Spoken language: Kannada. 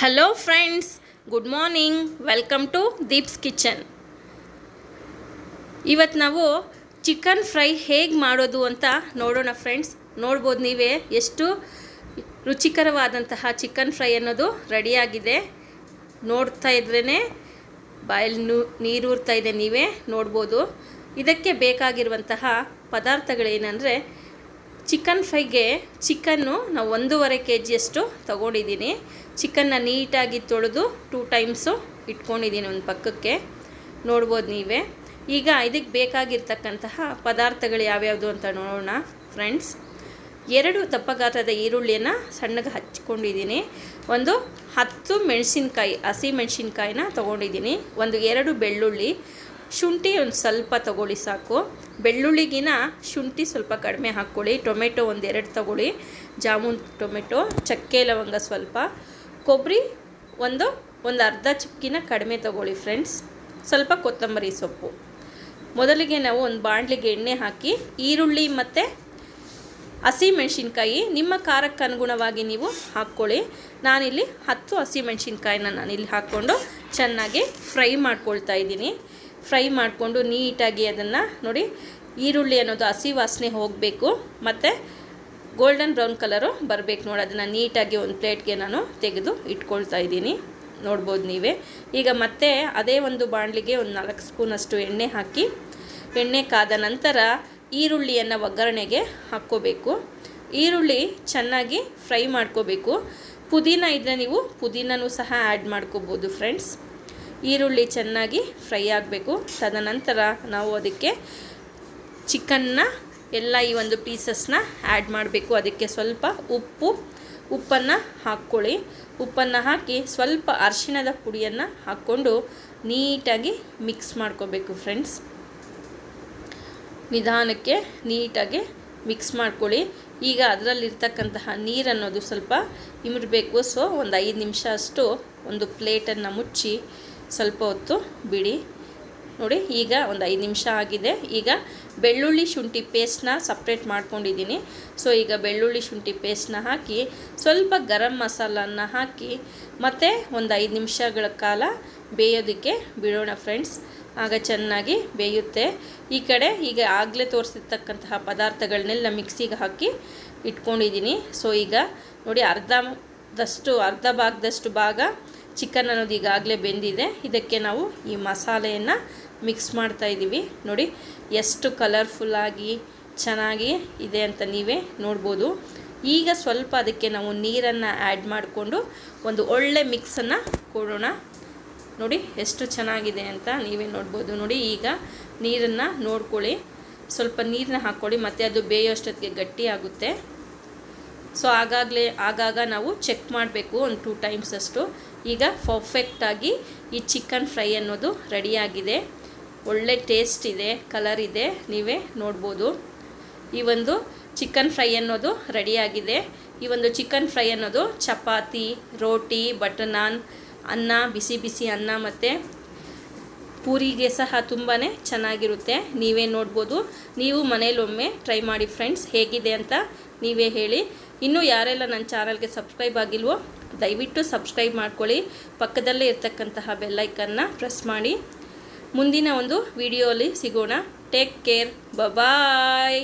Hello friends, good morning. Welcome to Deep's kitchen. ಇವತ್ತು ನಾವು ಚಿಕನ್ ಫ್ರೈ ಹೇಗೆ ಮಾಡೋದು ಅಂತ ನೋಡೋಣ ಫ್ರೆಂಡ್ಸ್. ನೋಡ್ಬೋದು ನೀವೇ ಎಷ್ಟು ರುಚಿಕರವಾದಂತಹ ಚಿಕನ್ ಫ್ರೈ ಅನ್ನೋದು ರೆಡಿಯಾಗಿದೆ. ನೋಡ್ತಾ ಇದ್ರೇ ಬಾಯಲ್ಲಿ ನೀರೂರ್ತಾ ಇದೆ, ನೀವೇ ನೋಡ್ಬೋದು. ಇದಕ್ಕೆ ಬೇಕಾಗಿರುವಂತಹ ಪದಾರ್ಥಗಳೇನೆಂದರೆ, ಚಿಕನ್ ಫ್ರೈಗೆ ಚಿಕನ್ನು ನಾವು 1.5 kg ತೊಗೊಂಡಿದ್ದೀನಿ. ಚಿಕನ್ನ ನೀಟಾಗಿ ತೊಳೆದು 2 ಟೈಮ್ಸು ಇಟ್ಕೊಂಡಿದ್ದೀನಿ ಒಂದು ಪಕ್ಕಕ್ಕೆ, ನೋಡ್ಬೋದು ನೀವೇ. ಈಗ ಇದಕ್ಕೆ ಬೇಕಾಗಿರ್ತಕ್ಕಂತಹ ಪದಾರ್ಥಗಳು ಯಾವ್ಯಾವುದು ಅಂತ ನೋಡೋಣ ಫ್ರೆಂಡ್ಸ್. 2 ದಪ್ಪ ಗಾತ್ರದ ಈರುಳ್ಳಿಯನ್ನು ಸಣ್ಣಗೆ ಹಚ್ಕೊಂಡಿದ್ದೀನಿ. ಒಂದು 10 ಮೆಣಸಿನ್ಕಾಯಿ, ಹಸಿ ಮೆಣಸಿನ್ಕಾಯಿನ ತೊಗೊಂಡಿದ್ದೀನಿ. 2 ಬೆಳ್ಳುಳ್ಳಿ, ಶುಂಠಿ ಒಂದು ಸ್ವಲ್ಪ ತೊಗೊಳ್ಳಿ ಸಾಕು. ಬೆಳ್ಳುಳ್ಳಿಗಿನ ಶುಂಠಿ ಸ್ವಲ್ಪ ಕಡಿಮೆ ಹಾಕ್ಕೊಳ್ಳಿ. ಟೊಮೆಟೊ 1-2 ತೊಗೊಳ್ಳಿ, ಜಾಮೂನ್ ಟೊಮೆಟೊ. ಚಕ್ಕೆ ಲವಂಗ ಸ್ವಲ್ಪ, ಕೊಬ್ಬರಿ ಒಂದು ಅರ್ಧ ಚಿಪ್ಕಿನ ಕಡಿಮೆ ತೊಗೊಳ್ಳಿ ಫ್ರೆಂಡ್ಸ್. ಸ್ವಲ್ಪ ಕೊತ್ತಂಬರಿ ಸೊಪ್ಪು. ಮೊದಲಿಗೆ ನಾವು ಒಂದು ಬಾಣಲಿಗೆ ಎಣ್ಣೆ ಹಾಕಿ ಈರುಳ್ಳಿ ಮತ್ತು ಹಸಿ ಮೆಣಸಿನ್ಕಾಯಿ ನಿಮ್ಮ ಖಾರಕ್ಕೆ ಅನುಗುಣವಾಗಿ ನೀವು ಹಾಕ್ಕೊಳ್ಳಿ. ನಾನಿಲ್ಲಿ 10 ಹಸಿ ಮೆಣಸಿನ್ಕಾಯಿನ ನಾನಿಲ್ಲಿ ಹಾಕ್ಕೊಂಡು ಚೆನ್ನಾಗಿ ಫ್ರೈ ಮಾಡ್ಕೊಳ್ತಾ ಇದ್ದೀನಿ. ಫ್ರೈ ಮಾಡಿಕೊಂಡು ನೀಟಾಗಿ ಅದನ್ನು ನೋಡಿ, ಈರುಳ್ಳಿ ಅನ್ನೋದು ಹಸಿ ವಾಸನೆ ಹೋಗಬೇಕು ಮತ್ತು ಗೋಲ್ಡನ್ ಬ್ರೌನ್ ಕಲರು ಬರಬೇಕು ನೋಡಿ. ಅದನ್ನು ನೀಟಾಗಿ ಒಂದು ಪ್ಲೇಟ್ಗೆ ನಾನು ತೆಗೆದು ಇಟ್ಕೊಳ್ತಾ ಇದ್ದೀನಿ, ನೋಡ್ಬೋದು ನೀವೇ. ಈಗ ಮತ್ತೆ ಅದೇ ಒಂದು ಬಾಣಲಿಗೆ ಒಂದು 4 ಸ್ಪೂನಷ್ಟು ಎಣ್ಣೆ ಹಾಕಿ, ಎಣ್ಣೆ ಕಾದ ನಂತರ ಈರುಳ್ಳಿಯನ್ನು ಒಗ್ಗರಣೆಗೆ ಹಾಕ್ಕೋಬೇಕು. ಈರುಳ್ಳಿ ಚೆನ್ನಾಗಿ ಫ್ರೈ ಮಾಡ್ಕೋಬೇಕು. ಪುದೀನ ಇದ್ದರೆ ನೀವು ಪುದೀನೂ ಸಹ ಆ್ಯಡ್ ಮಾಡ್ಕೋಬೋದು ಫ್ರೆಂಡ್ಸ್. ಈರುಳ್ಳಿ ಚೆನ್ನಾಗಿ ಫ್ರೈ ಆಗಬೇಕು. ತದನಂತರ ನಾವು ಅದಕ್ಕೆ ಚಿಕನ್ನ ಎಲ್ಲ ಈ ಒಂದು ಪೀಸಸ್ನ ಆ್ಯಡ್ ಮಾಡಬೇಕು. ಅದಕ್ಕೆ ಸ್ವಲ್ಪ ಉಪ್ಪನ್ನು ಹಾಕ್ಕೊಳ್ಳಿ. ಉಪ್ಪನ್ನು ಹಾಕಿ ಸ್ವಲ್ಪ ಅರಿಶಿಣದ ಪುಡಿಯನ್ನು ಹಾಕ್ಕೊಂಡು ನೀಟಾಗಿ ಮಿಕ್ಸ್ ಮಾಡ್ಕೋಬೇಕು ಫ್ರೆಂಡ್ಸ್. ನಿಧಾನಕ್ಕೆ ನೀಟಾಗಿ ಮಿಕ್ಸ್ ಮಾಡ್ಕೊಳ್ಳಿ. ಈಗ ಅದರಲ್ಲಿರ್ತಕ್ಕಂತಹ ನೀರನ್ನೋದು ಸ್ವಲ್ಪ ಇಮಿರಬೇಕು. ಸೊ ಒಂದು 5 ನಿಮಿಷ ಅಷ್ಟು ಒಂದು ಪ್ಲೇಟನ್ನು ಮುಚ್ಚಿ ಸ್ವಲ್ಪ ಹೊತ್ತು ಬಿಡಿ. ನೋಡಿ, ಈಗ ಒಂದು 5 ನಿಮಿಷ ಆಗಿದೆ. ಈಗ ಬೆಳ್ಳುಳ್ಳಿ ಶುಂಠಿ ಪೇಸ್ಟ್ನ ಸಪ್ರೇಟ್ ಮಾಡ್ಕೊಂಡಿದ್ದೀನಿ. ಸೊ ಈಗ ಬೆಳ್ಳುಳ್ಳಿ ಶುಂಠಿ ಪೇಸ್ಟ್ನ ಹಾಕಿ ಸ್ವಲ್ಪ ಗರಂ ಮಸಾಲನ್ನು ಹಾಕಿ ಮತ್ತು ಒಂದು 5 ನಿಮಿಷಗಳ ಕಾಲ ಬೇಯೋದಕ್ಕೆ ಬಿಡೋಣ ಫ್ರೆಂಡ್ಸ್. ಆಗ ಚೆನ್ನಾಗಿ ಬೇಯುತ್ತೆ. ಈ ಕಡೆ ಈಗ ಆಗಲೇ ತೋರಿಸಿರ್ತಕ್ಕಂತಹ ಪದಾರ್ಥಗಳನ್ನೆಲ್ಲ ಮಿಕ್ಸಿಗೆ ಹಾಕಿ ಇಟ್ಕೊಂಡಿದ್ದೀನಿ. ಸೊ ಈಗ ನೋಡಿ, ಅರ್ಧ ಭಾಗದಷ್ಟು ಭಾಗ ಚಿಕನ್ ಅನ್ನೋದು ಈಗಾಗಲೇ ಬೆಂದಿದೆ. ಇದಕ್ಕೆ ನಾವು ಈ ಮಸಾಲೆಯನ್ನು ಮಿಕ್ಸ್ ಮಾಡ್ತಾ ಇದ್ದೀವಿ. ನೋಡಿ ಎಷ್ಟು ಕಲರ್ಫುಲ್ಲಾಗಿ ಚೆನ್ನಾಗಿ ಇದೆ ಅಂತ ನೀವೇ ನೋಡ್ಬೋದು. ಈಗ ಸ್ವಲ್ಪ ಅದಕ್ಕೆ ನಾವು ನೀರನ್ನು ಆ್ಯಡ್ ಮಾಡಿಕೊಂಡು ಒಂದು ಒಳ್ಳೆ ಮಿಕ್ಸನ್ನು ಕೊಡೋಣ. ನೋಡಿ ಎಷ್ಟು ಚೆನ್ನಾಗಿದೆ ಅಂತ ನೀವೇ ನೋಡ್ಬೋದು. ನೋಡಿ, ಈಗ ನೀರನ್ನು ನೋಡ್ಕೊಳ್ಳಿ, ಸ್ವಲ್ಪ ನೀರನ್ನ ಹಾಕ್ಕೊಳ್ಳಿ, ಮತ್ತು ಅದು ಬೇಯೋಷ್ಟೊತ್ತಿಗೆ ಗಟ್ಟಿ ಆಗುತ್ತೆ. ಸೊ ಆಗಾಗ ನಾವು ಚೆಕ್ ಮಾಡಬೇಕು ಒಂದು 2 ಟೈಮ್ಸ್ ಅಷ್ಟು. ಈಗ ಪರ್ಫೆಕ್ಟಾಗಿ ಈ ಚಿಕನ್ ಫ್ರೈ ಅನ್ನೋದು ರೆಡಿಯಾಗಿದೆ. ಒಳ್ಳೆ ಟೇಸ್ಟ್ ಇದೆ, ಕಲರ್ ಇದೆ, ನೀವೇ ನೋಡ್ಬೋದು. ಈ ಒಂದು ಚಿಕನ್ ಫ್ರೈ ಅನ್ನೋದು ರೆಡಿಯಾಗಿದೆ. ಈ ಒಂದು ಚಿಕನ್ ಫ್ರೈ ಅನ್ನೋದು ಚಪಾತಿ, ರೋಟಿ, ಬಟರ್ ನಾನ್, ಅನ್ನ, ಬಿಸಿ ಅನ್ನ ಮತ್ತು ಪೂರಿಗೆ ಸಹ ತುಂಬಾ ಚೆನ್ನಾಗಿರುತ್ತೆ. ನೀವೇ ನೋಡ್ಬೋದು. ನೀವು ಮನೇಲೊಮ್ಮೆ ಟ್ರೈ ಮಾಡಿ ಫ್ರೆಂಡ್ಸ್, ಹೇಗಿದೆ ಅಂತ ನೀವೇ ಹೇಳಿ. ಇನ್ನೂ ಯಾರೆಲ್ಲ ನನ್ನ ಚಾನಲ್ಗೆ ಸಬ್ಸ್ಕ್ರೈಬ್ ಆಗಿಲ್ವೋ ದಯವಿಟ್ಟು ಸಬ್ಸ್ಕ್ರೈಬ್ ಮಾಡ್ಕೊಳ್ಳಿ. ಪಕ್ಕದಲ್ಲೇ ಇರ್ತಕ್ಕಂತಹ ಬೆಲ್ಲೈಕನ್ನ ಪ್ರೆಸ್ ಮಾಡಿ. ಮುಂದಿನ ಒಂದು ವಿಡಿಯೋಲಿ ಸಿಗೋಣ. ಟೇಕ್ ಕೇರ್, ಬಾಯ್.